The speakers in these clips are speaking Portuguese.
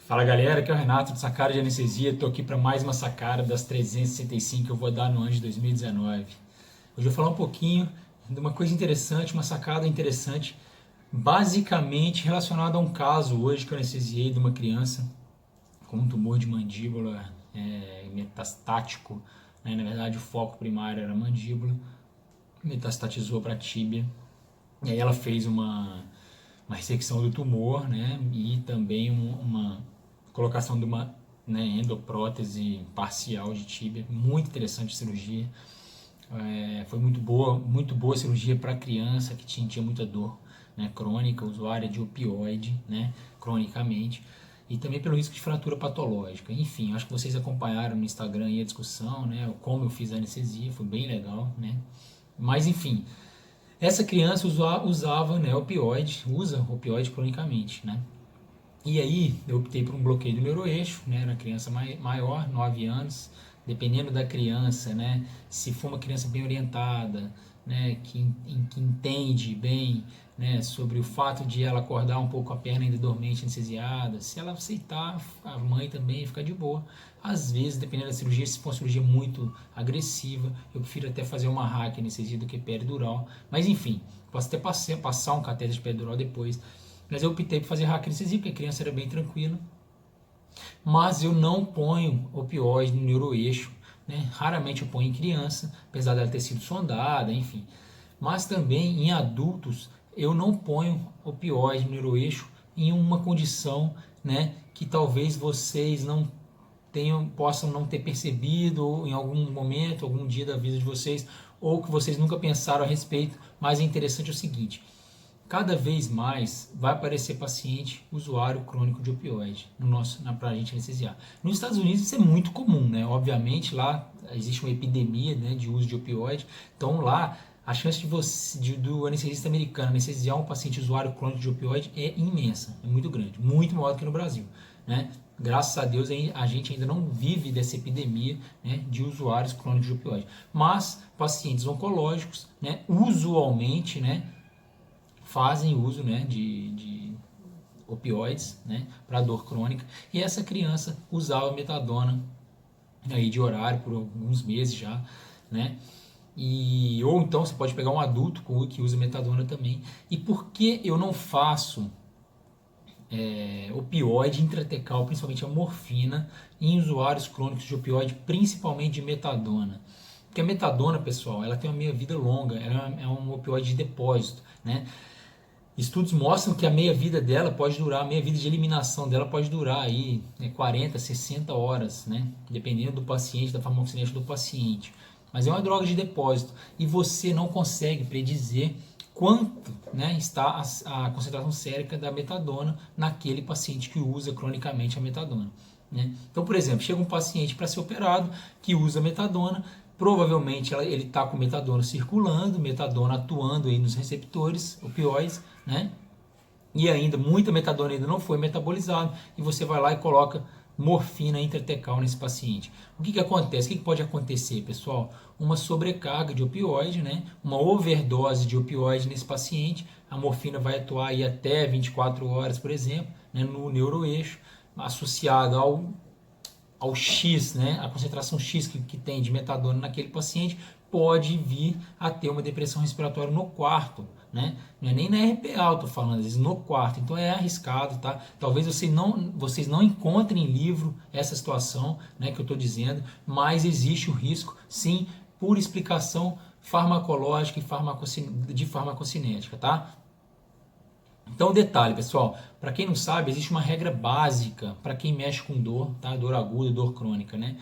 Fala galera, aqui é o Renato do Sacada de Anestesia. Estou aqui para mais uma sacada das 365 que eu vou dar no ano de 2019. Hoje eu vou falar um pouquinho de uma coisa interessante, uma sacada interessante, basicamente relacionada a um caso hoje que eu anestesiei de uma criança com um tumor de mandíbula metastático. Na verdade, o foco primário era a mandíbula, metastatizou para a tíbia. E aí ela fez uma ressecção do tumor, né, e também uma colocação de uma, né, endoprótese parcial de tíbia. Muito interessante a cirurgia. Foi muito boa a cirurgia para criança que tinha muita dor, né, crônica, usuária de opioide, né, cronicamente, e também pelo risco de fratura patológica. Enfim, acho que vocês acompanharam no Instagram aí a discussão, né, como eu fiz a anestesia, foi bem legal, né. Mas enfim, essa criança usava, né, usa opioide cronicamente, né? E aí eu optei por um bloqueio do neuroeixo, né? Era criança maior, 9 anos, dependendo da criança, né? Se for uma criança bem orientada, né? Que entende bem, né? Sobre o fato de ela acordar um pouco a perna ainda dormente, anestesiada, se ela aceitar, a mãe também fica de boa. Às vezes, dependendo da cirurgia, se for uma cirurgia muito agressiva, eu prefiro até fazer uma hack anestesia do que peridural. Mas enfim, posso até passar um catéter de peridural depois. Mas eu optei por fazer hack anestesia, porque a criança era bem tranquila. Mas eu não ponho opioide no neuroeixo, né? Raramente eu ponho em criança, apesar dela ter sido sondada, enfim. Mas também em adultos eu não ponho opioide no neuroeixo em uma condição, né, que talvez vocês não possam não ter percebido ou em algum momento, algum dia da vida de vocês, ou que vocês nunca pensaram a respeito. Mas é interessante o seguinte: cada vez mais vai aparecer paciente usuário crônico de opioide para a gente anestesiar. Nos Estados Unidos isso é muito comum, né? Obviamente lá existe uma epidemia, né, de uso de opioide, então lá a chance do anestesista americano anestesiar um paciente usuário crônico de opioide é imensa, é muito grande, muito maior do que no Brasil, né? Graças a Deus a gente ainda não vive dessa epidemia, né, de usuários crônicos de opioide. Mas pacientes oncológicos, né, usualmente, né, fazem uso, né, de opioides, né, para dor crônica, e essa criança usava metadona aí de horário por alguns meses já, né? Ou então você pode pegar um adulto que usa metadona também. E por que eu não faço opioide intratecal, principalmente a morfina, em usuários crônicos de opioide, principalmente de metadona? Porque a metadona, pessoal, ela tem uma meia-vida longa, ela é um opioide de depósito, né? Estudos mostram que a meia-vida dela pode durar, a meia-vida de eliminação dela pode durar aí, né, 40, 60 horas, né? Dependendo do paciente, da farmacocinética do paciente. Mas é uma droga de depósito e você não consegue predizer quanto, né, está a concentração sérica da metadona naquele paciente que usa cronicamente a metadona, né? Então, por exemplo, chega um paciente para ser operado que usa metadona, provavelmente ele está com metadona circulando, metadona atuando aí nos receptores opioides, né? E ainda muita metadona ainda não foi metabolizada e você vai lá e coloca morfina intratecal nesse paciente. O que acontece? O que pode acontecer, pessoal? Uma sobrecarga de opioide, né? Uma overdose de opioide nesse paciente. A morfina vai atuar aí até 24 horas, por exemplo, né, no neuroeixo, associada ao X, né, a concentração X que tem de metadona naquele paciente, pode vir a ter uma depressão respiratória no quarto, né? Não é nem na RPA, eu tô falando, às vezes no quarto, então é arriscado, tá? Talvez vocês não encontrem em livro essa situação, né, que eu estou dizendo, mas existe o risco, sim, por explicação farmacológica e de farmacocinética, tá? Então, detalhe, pessoal, para quem não sabe, existe uma regra básica para quem mexe com dor, tá? Dor aguda, dor crônica, né?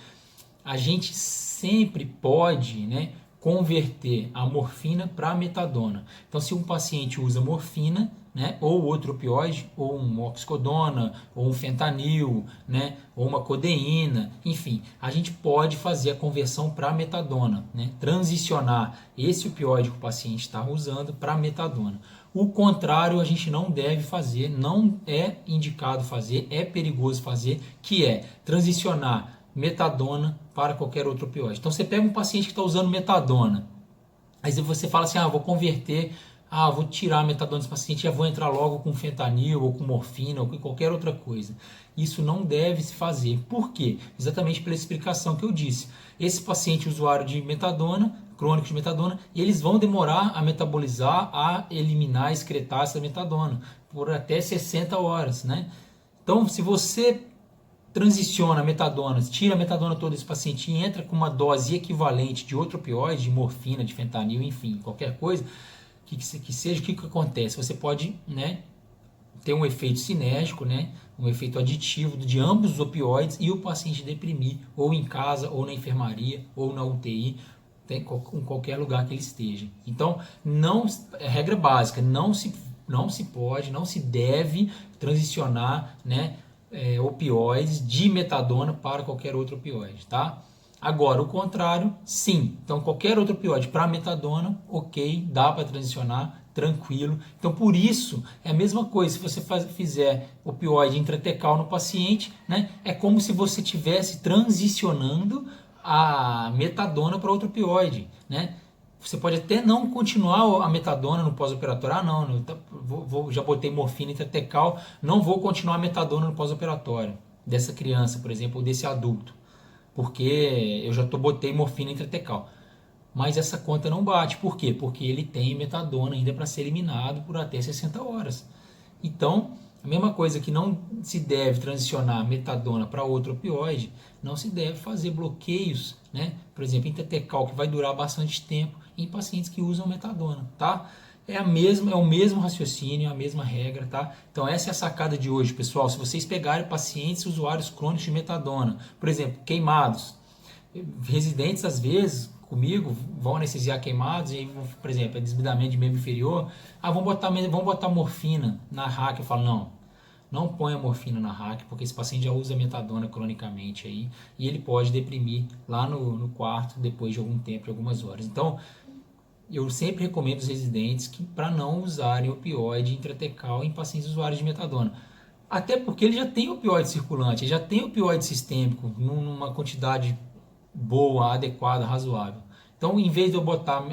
A gente sempre pode, né, converter a morfina para metadona. Então, se um paciente usa morfina, né, ou outro opioide, ou um oxicodona, ou um fentanil, né, ou uma codeína, enfim, a gente pode fazer a conversão para metadona, né, transicionar esse opioide que o paciente está usando para metadona. O contrário a gente não deve fazer, não é indicado fazer, é perigoso fazer, que é transicionar metadona para qualquer outro opioide. Então você pega um paciente que está usando metadona, aí você fala assim, vou converter ah, vou tirar a metadona desse paciente e já vou entrar logo com fentanil ou com morfina ou com qualquer outra coisa. Isso não deve se fazer. Por quê? Exatamente pela explicação que eu disse. Esse paciente usuário de metadona, crônico de metadona, eles vão demorar a metabolizar, a eliminar, excretar essa metadona por até 60 horas, né? Então, se você transiciona a metadona, tira a metadona toda desse paciente e entra com uma dose equivalente de outro opioide, de morfina, de fentanil, enfim, qualquer coisa, que seja, o que acontece? Você pode, né, ter um efeito sinérgico, né, um efeito aditivo de ambos os opioides e o paciente deprimir, ou em casa, ou na enfermaria, ou na UTI, em qualquer lugar que ele esteja. Então, regra básica, não se pode, não se deve transicionar, né, opioides de metadona para qualquer outro opioide, tá? Agora, o contrário, sim. Então, qualquer outro opioide para metadona, ok, dá para transicionar, tranquilo. Então, por isso, é a mesma coisa. Se você fizer opioide intratecal no paciente, né, é como se você estivesse transicionando a metadona para outro opioide, né? Você pode até não continuar a metadona no pós-operatório. Ah, não, já botei morfina intratecal, não vou continuar a metadona no pós-operatório dessa criança, por exemplo, ou desse adulto, porque eu já botei morfina intratecal. Mas essa conta não bate. Por quê? Porque ele tem metadona ainda para ser eliminado por até 60 horas. Então, a mesma coisa que não se deve transicionar metadona para outro opioide, não se deve fazer bloqueios, né? Por exemplo, intratecal, que vai durar bastante tempo em pacientes que usam metadona, tá? É o mesmo raciocínio, a mesma regra, tá? Então essa é a sacada de hoje, pessoal. Se vocês pegarem pacientes usuários crônicos de metadona, por exemplo, queimados, residentes às vezes comigo vão anestesiar queimados e aí, por exemplo, é desbridamento de membro inferior, vamos botar morfina na RAC. Eu falo, não ponha morfina na RAC, porque esse paciente já usa metadona cronicamente aí, e ele pode deprimir lá no quarto depois de algum tempo, de algumas horas. Então, eu sempre recomendo os residentes para não usarem opioide intratecal em pacientes usuários de metadona. Até porque ele já tem opioide circulante, ele já tem opioide sistêmico numa quantidade boa, adequada, razoável. Então, em vez de eu botar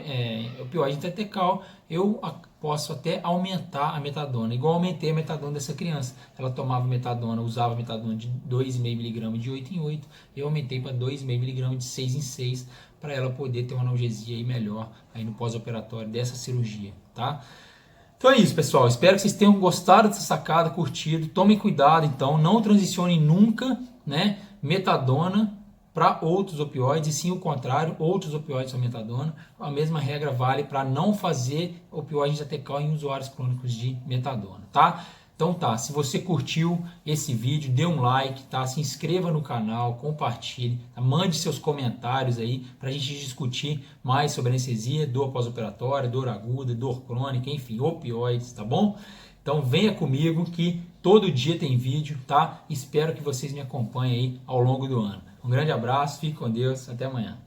opioide intratecal, eu posso até aumentar a metadona. Igual aumentei a metadona dessa criança. Ela tomava metadona, usava metadona de 2,5mg de 8 em 8. Eu aumentei para 2,5mg de 6 em 6, para ela poder ter uma analgesia aí melhor aí no pós-operatório dessa cirurgia, tá? Então é isso, pessoal. Espero que vocês tenham gostado dessa sacada, curtido. Tomem cuidado, então. Não transicionem nunca, né, metadona para outros opioides, e sim o contrário, outros opioides para metadona. A mesma regra vale para não fazer opioide intratecal em usuários crônicos de metadona, tá? Então tá, se você curtiu esse vídeo, dê um like, tá? Se inscreva no canal, compartilhe, tá? Mande seus comentários aí para a gente discutir mais sobre anestesia, dor pós-operatória, dor aguda, dor crônica, enfim, opioides, tá bom? Então venha comigo que todo dia tem vídeo, tá? Espero que vocês me acompanhem aí ao longo do ano. Um grande abraço, fique com Deus, até amanhã.